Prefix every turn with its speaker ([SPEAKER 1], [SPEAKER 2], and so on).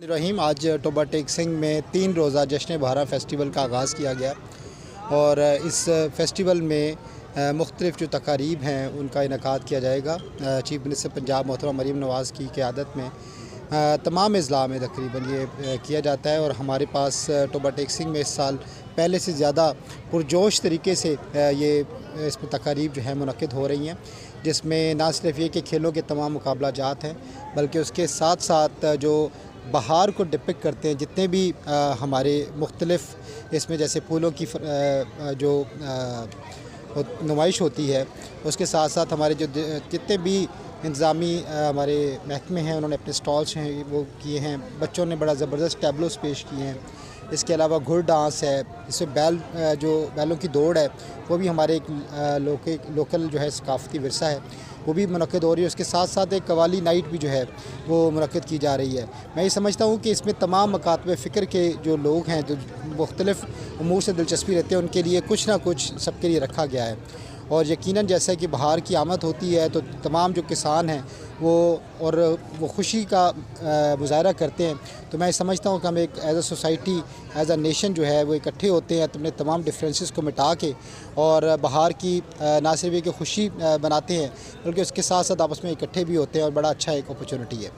[SPEAKER 1] रहीम आज Toba take Singh में 3 रोज़ा जश्न बहारा फेस्टिवल का आगाज़ किया गया और इस फेस्टिवल में मुख्तलिफ़ जो तकारीब हैं उनका इनेकाद किया जाएगा। चीफ मिनिस्टर पंजाब मोहतरमा मरीम नवाज़ की क़यादत में तमाम अज़ला में तकरीबन ये किया जाता है और हमारे पास टोबा टेक सिंह में इस साल पहले से ज़्यादा पुरजोश तरीके से ये इसमें तकारीब जो है मुनक़िद हो रही हैं, जिसमें ना सिर्फ ये कि खेलों के तमाम मुकाबला जात हैं बल्कि उसके साथ साथ जो बहार को डिपिक्ट करते हैं जितने भी हमारे मुख्तलिफ़ इसमें जैसे फूलों की जो नुमाइश होती है, उसके साथ साथ हमारे जो जितने भी इंतज़ामी हमारे महकमे हैं उन्होंने अपने स्टॉल्स हैं वो किए हैं। बच्चों ने बड़ा ज़बरदस्त टैबलोस पेश किए हैं। इसके अलावा घुड़ डांस है, इसमें बैलों की दौड़ है, वो भी हमारे एक लोकल जो है सकाफ़ती विरसा है, वो भी मुनक़िद हो रही है। उसके साथ साथ एक कवाली नाइट भी जो है वो मुनक़िद की जा रही है। मैं ये समझता हूँ कि इसमें तमाम मकातब फ़िक्र के जो लोग हैं, जो मुख्तलिफ़ उमूर से दिलचस्पी रखते हैं, उनके लिए कुछ ना कुछ सबके लिए रखा गया है। और यकीनन जैसा कि बहार की आमद होती है तो तमाम जो किसान हैं वो खुशी का मुज़ाहरा करते हैं। तो मैं समझता हूँ कि हम एक as a society, as a nation जो है वो इकट्ठे होते हैं अपने तमाम डिफरेंसेस को मिटा के और बहार की ना सिर्फ एक खुशी बनाते हैं बल्कि उसके साथ साथ आपस में इकट्ठे भी होते हैं और बड़ा अच्छा एक अपॉर्चुनिटी है।